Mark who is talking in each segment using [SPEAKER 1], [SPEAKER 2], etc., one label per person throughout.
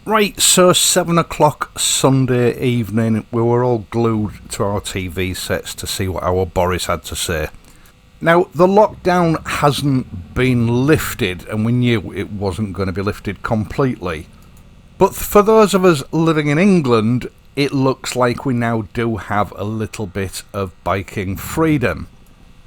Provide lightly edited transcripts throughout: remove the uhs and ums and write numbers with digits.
[SPEAKER 1] Right, so 7 o'clock Sunday evening, we were all glued to our TV sets to see what our Boris had to say. Now, the lockdown hasn't been lifted, and we knew it wasn't going to be lifted completely. But for those of us living in England, it looks like we now do have a little bit of biking freedom.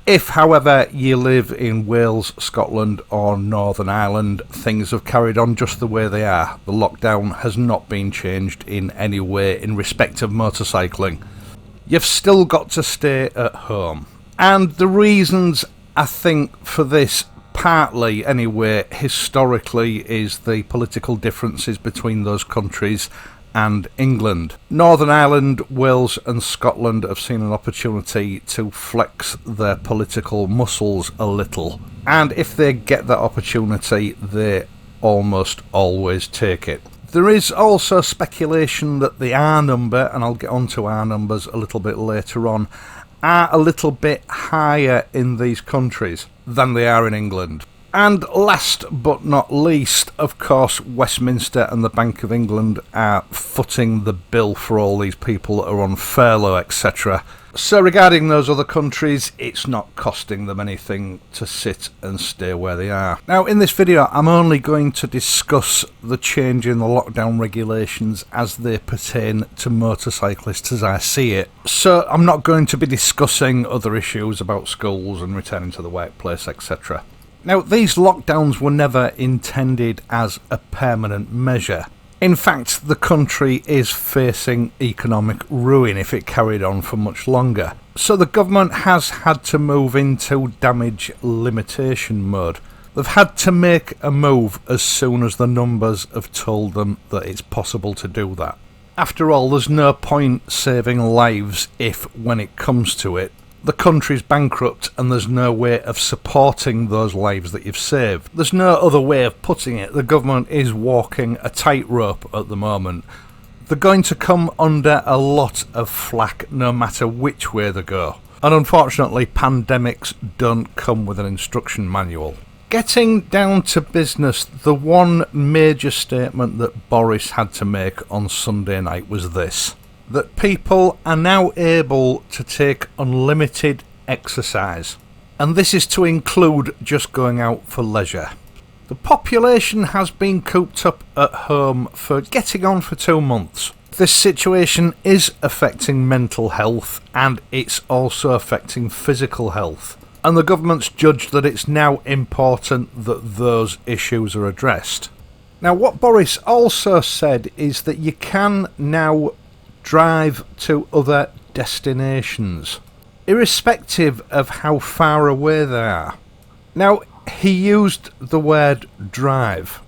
[SPEAKER 1] If, however, you live in Wales, Scotland or Northern Ireland, things have carried on just the way they are. The lockdown has not been changed in any way in respect of motorcycling. You've still got to stay at home. And the reasons, I think, for this, partly anyway, historically, is the political differences between those countries and England. Northern Ireland, Wales and Scotland have seen an opportunity to flex their political muscles a little. And if they get that opportunity, they almost always take it. There is also speculation that the R number, and I'll get onto R numbers a little bit later on, are a little bit higher in these countries than they are in England. And last but not least, of course, Westminster and the Bank of England are footing the bill for all these people that are on furlough, etc. So regarding those other countries, it's not costing them anything to sit and stay where they are. Now, in this video, I'm only going to discuss the change in the lockdown regulations as they pertain to motorcyclists as I see it. So I'm not going to be discussing other issues about schools and returning to the workplace, etc. Now, these lockdowns were never intended as a permanent measure. In fact, the country is facing economic ruin if it carried on for much longer. So the government has had to move into damage limitation mode. They've had to make a move as soon as the numbers have told them that it's possible to do that. After all, there's no point saving lives if, when it comes to it, the country's bankrupt and there's no way of supporting those lives that you've saved. There's no other way of putting it. The government is walking a tightrope at the moment. They're going to come under a lot of flack no matter which way they go. And unfortunately, pandemics don't come with an instruction manual. Getting down to business, the one major statement that Boris had to make on Sunday night was this: that people are now able to take unlimited exercise, and this is to include just going out for leisure. The population has been cooped up at home for getting on for 2 months. This situation is affecting mental health and it's also affecting physical health, and the government's judged that it's now important that those issues are addressed. Now, what Boris also said is that you can now drive to other destinations, irrespective of how far away they are. Now, he used the word drive,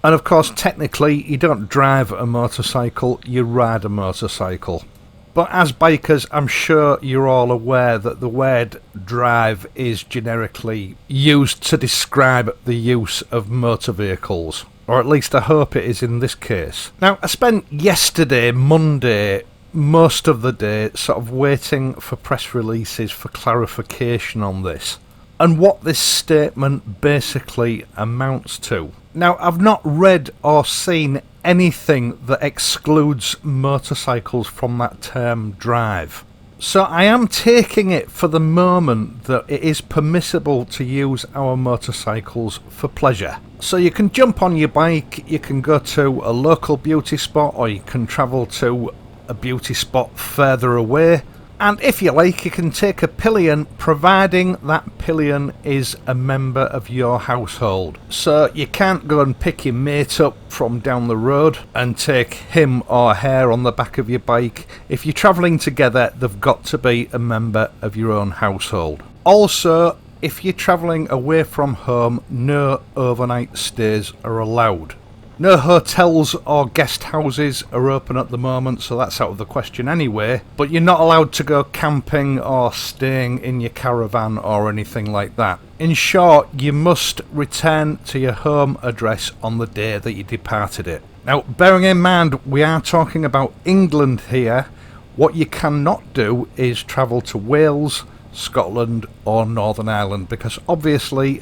[SPEAKER 1] and of course technically you don't drive a motorcycle, you ride a motorcycle. But as bikers, I'm sure you're all aware that the word drive is generically used to describe the use of motor vehicles. Or at least I hope it is in this case. Now, I spent yesterday, Monday, most of the day sort of waiting for press releases for clarification on this and what this statement basically amounts to. Now, I've not read or seen anything that excludes motorcycles from that term drive. So I am taking it for the moment that it is permissible to use our motorcycles for pleasure. So you can jump on your bike, you can go to a local beauty spot, or you can travel to a beauty spot further away. And if you like, you can take a pillion, providing that pillion is a member of your household. So you can't go and pick your mate up from down the road and take him or her on the back of your bike. If you're travelling together, they've got to be a member of your own household. Also, if you're travelling away from home, no overnight stays are allowed. No hotels or guest houses are open at the moment, so that's out of the question anyway. But you're not allowed to go camping or staying in your caravan or anything like that. In short, you must return to your home address on the day that you departed it. Now, bearing in mind we are talking about England here, what you cannot do is travel to Wales, Scotland or Northern Ireland, because obviously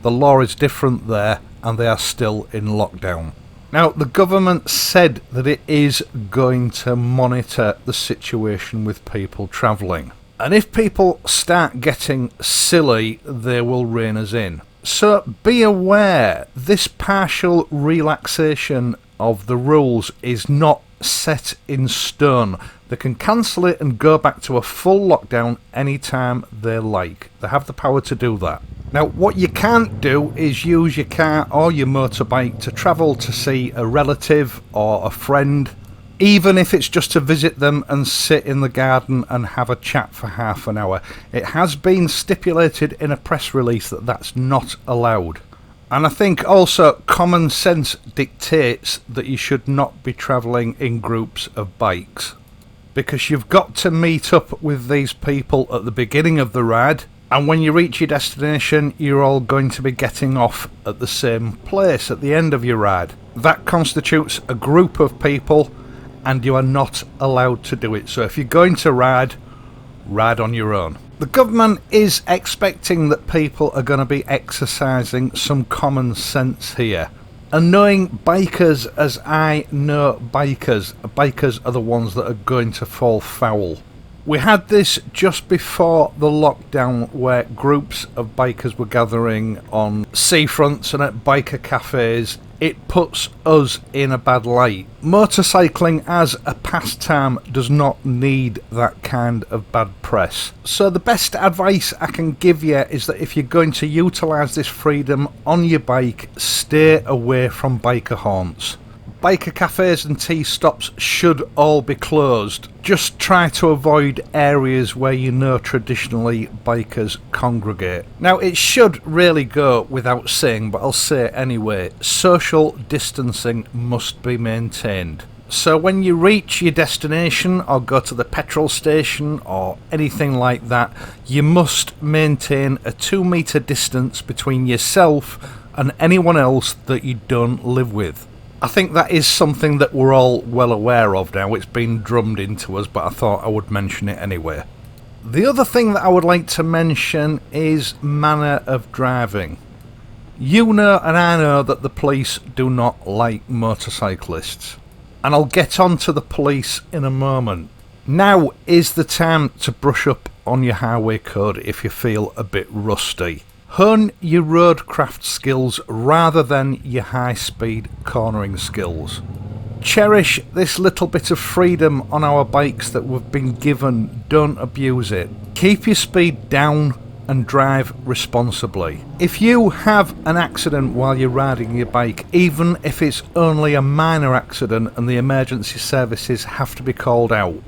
[SPEAKER 1] the law is different there and they are still in lockdown. Now, the government said that it is going to monitor the situation with people travelling. And if people start getting silly, they will rein us in. So be aware, this partial relaxation of the rules is not set in stone. They can cancel it and go back to a full lockdown anytime they like. They have the power to do that. Now, what you can't do is use your car or your motorbike to travel to see a relative or a friend, even if it's just to visit them and sit in the garden and have a chat for half an hour. It has been stipulated in a press release that that's not allowed. And I think also common sense dictates that you should not be travelling in groups of bikes, because you've got to meet up with these people at the beginning of the ride, and when you reach your destination, you're all going to be getting off at the same place at the end of your ride. That constitutes a group of people, and you are not allowed to do it. So if you're going to ride on your own. The government is expecting that people are going to be exercising some common sense here. And knowing bikers as I know bikers are the ones that are going to fall foul. We had this just before the lockdown, where groups of bikers were gathering on seafronts and at biker cafes. It puts us in a bad light. Motorcycling as a pastime does not need that kind of bad press. So the best advice I can give you is that if you're going to utilise this freedom on your bike, stay away from biker haunts. Biker cafes and tea stops should all be closed. Just try to avoid areas where you know traditionally bikers congregate. Now, it should really go without saying, but I'll say it anyway, social distancing must be maintained. So when you reach your destination or go to the petrol station or anything like that, you must maintain a 2-metre distance between yourself and anyone else that you don't live with. I think that is something that we're all well aware of now. It's been drummed into us, but I thought I would mention it anyway. The other thing that I would like to mention is manner of driving. You know and I know that the police do not like motorcyclists. And I'll get on to the police in a moment. Now is the time to brush up on your highway code if you feel a bit rusty. Hone your roadcraft skills rather than your high-speed cornering skills. Cherish this little bit of freedom on our bikes that we've been given. Don't abuse it. Keep your speed down and drive responsibly. If you have an accident while you're riding your bike, even if it's only a minor accident and the emergency services have to be called out,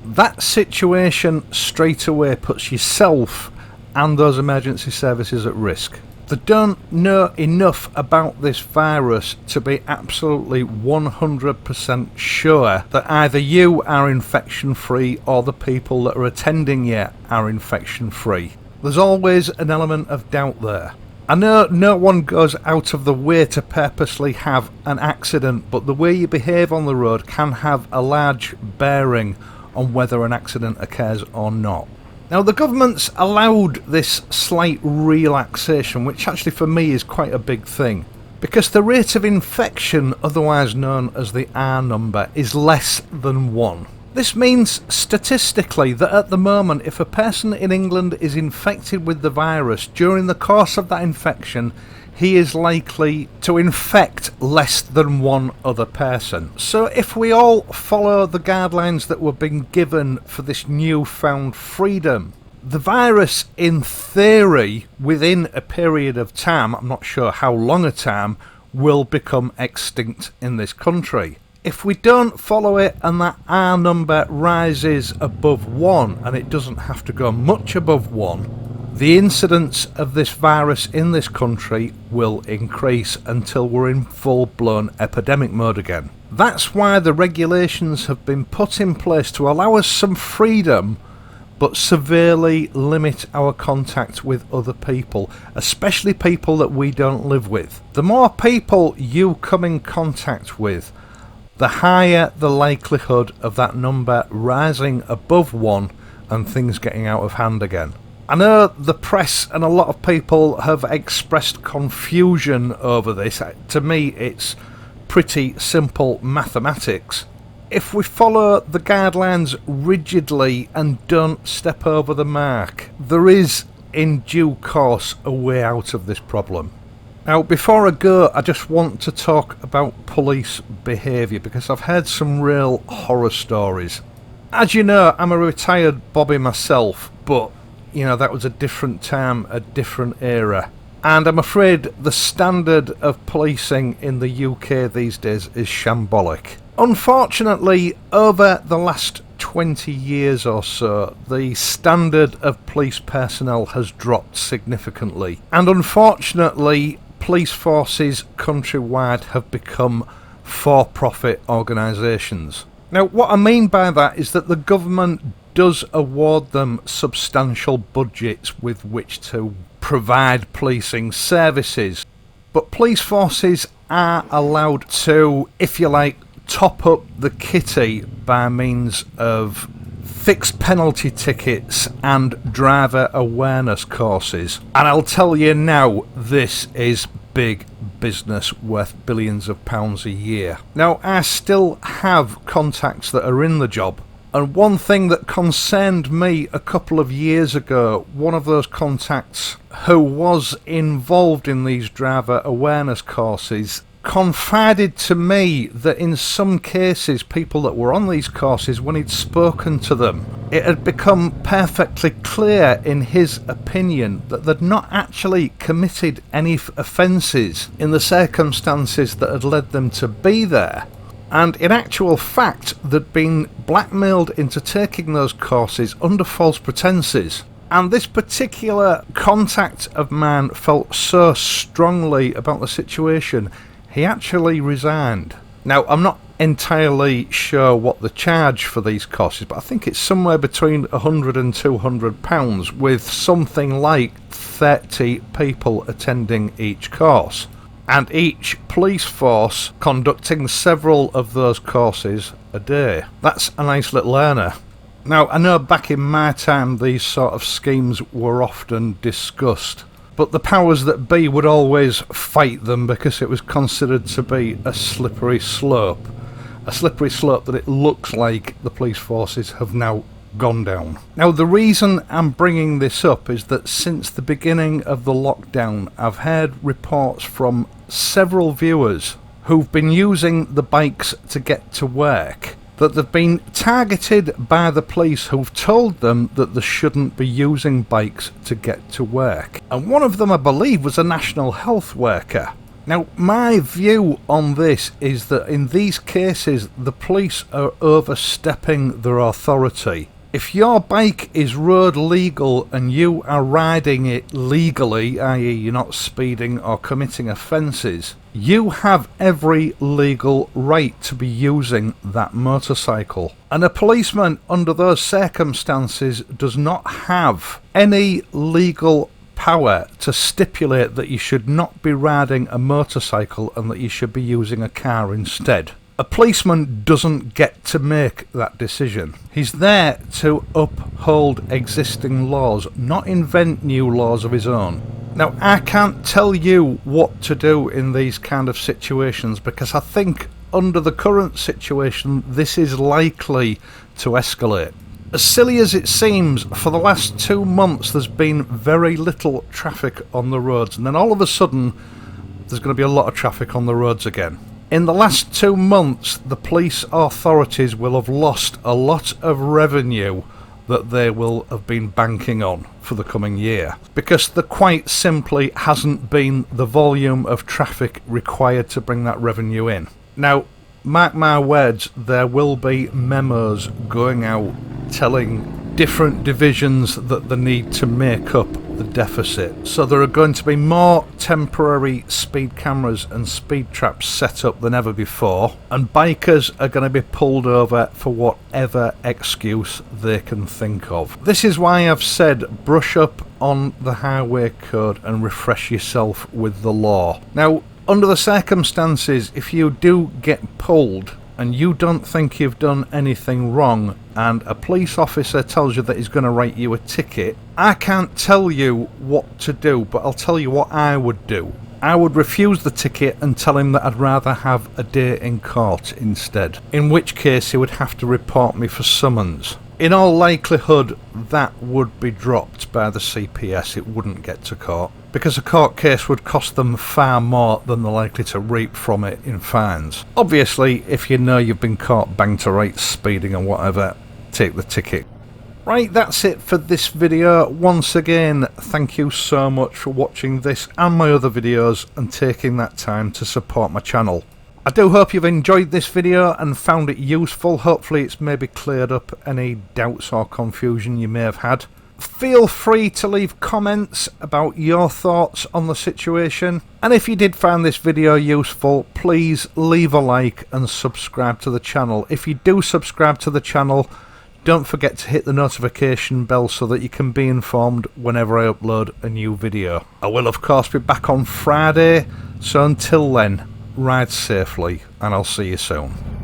[SPEAKER 1] that situation straight away puts yourself and those emergency services at risk. They don't know enough about this virus to be absolutely 100% sure that either you are infection free or the people that are attending you are infection free. There's always an element of doubt there. I know no one goes out of the way to purposely have an accident, but the way you behave on the road can have a large bearing on whether an accident occurs or not. Now, the government's allowed this slight relaxation, which actually for me is quite a big thing, because the rate of infection, otherwise known as the R number, is less than 1. This means statistically that at the moment, if a person in England is infected with the virus, during the course of that infection, he is likely to infect less than one other person. So if we all follow the guidelines that we've been given for this newfound freedom, the virus, in theory, within a period of time, I'm not sure how long a time, will become extinct in this country. If we don't follow it and that R number rises above 1, and it doesn't have to go much above 1, the incidence of this virus in this country will increase until we're in full-blown epidemic mode again. That's why the regulations have been put in place to allow us some freedom, but severely limit our contact with other people, especially people that we don't live with. The more people you come in contact with, the higher the likelihood of that number rising above 1 and things getting out of hand again. I know the press and a lot of people have expressed confusion over this. To me, it's pretty simple mathematics. If we follow the guidelines rigidly and don't step over the mark, there is, in due course, a way out of this problem. Now, before I go, I just want to talk about police behaviour, because I've heard some real horror stories. As you know, I'm a retired bobby myself, but, you know, that was a different time, a different era. And I'm afraid the standard of policing in the UK these days is shambolic. Unfortunately, over the last 20 years or so, the standard of police personnel has dropped significantly. And unfortunately, police forces countrywide have become for-profit organisations. Now, what I mean by that is that the government does award them substantial budgets with which to provide policing services. But police forces are allowed to, if you like, top up the kitty by means of fixed penalty tickets and driver awareness courses. And I'll tell you now, this is big business worth billions of pounds a year. Now, I still have contacts that are in the job, and one thing that concerned me a couple of years ago, one of those contacts who was involved in these driver awareness courses confided to me that in some cases, people that were on these courses, when he'd spoken to them, it had become perfectly clear in his opinion that they'd not actually committed any offences in the circumstances that had led them to be there. And in actual fact, they'd been blackmailed into taking those courses under false pretences. And this particular contact of mine felt so strongly about the situation, he actually resigned. Now, I'm not entirely sure what the charge for these courses, but I think it's somewhere between £100 and £200, with something like 30 people attending each course, and each police force conducting several of those courses a day. That's a nice little earner. Now, I know back in my time these sort of schemes were often discussed, but the powers that be would always fight them because it was considered to be a slippery slope. A slippery slope that it looks like the police forces have now gone down. Now, the reason I'm bringing this up is that since the beginning of the lockdown, I've heard reports from several viewers who've been using the bikes to get to work, that they've been targeted by the police who've told them that they shouldn't be using bikes to get to work. And one of them, I believe, was a national health worker. Now, my view on this is that in these cases, the police are overstepping their authority. If your bike is road legal and you are riding it legally, i.e. you're not speeding or committing offences, you have every legal right to be using that motorcycle. And a policeman under those circumstances does not have any legal power to stipulate that you should not be riding a motorcycle and that you should be using a car instead. A policeman doesn't get to make that decision. He's there to uphold existing laws, not invent new laws of his own. Now, I can't tell you what to do in these kind of situations because I think under the current situation this is likely to escalate. As silly as it seems, for the last 2 months there's been very little traffic on the roads, and then all of a sudden there's going to be a lot of traffic on the roads again. In the last 2 months, the police authorities will have lost a lot of revenue that they will have been banking on for the coming year, because there quite simply hasn't been the volume of traffic required to bring that revenue in. Now, mark my words, there will be memos going out telling different divisions that they need to make up the deficit. So there are going to be more temporary speed cameras and speed traps set up than ever before, and bikers are going to be pulled over for whatever excuse they can think of. This is why I've said brush up on the highway code and refresh yourself with the law. Now, under the circumstances, if you do get pulled and you don't think you've done anything wrong and a police officer tells you that he's going to write you a ticket, I can't tell you what to do, but I'll tell you what I would do. I would refuse the ticket and tell him that I'd rather have a day in court instead, in which case he would have to report me for summons. In all likelihood, that would be dropped by the CPS, it wouldn't get to court, because a court case would cost them far more than they're likely to reap from it in fines. Obviously, if you know you've been caught bang to rights, speeding or whatever, take the ticket. Right, that's it for this video. Once again, thank you so much for watching this and my other videos and taking that time to support my channel. I do hope you've enjoyed this video and found it useful. Hopefully it's maybe cleared up any doubts or confusion you may have had. Feel free to leave comments about your thoughts on the situation. And if you did find this video useful, please leave a like and subscribe to the channel. If you do subscribe to the channel, don't forget to hit the notification bell so that you can be informed whenever I upload a new video. I will of course be back on Friday, so until then, ride safely and I'll see you soon.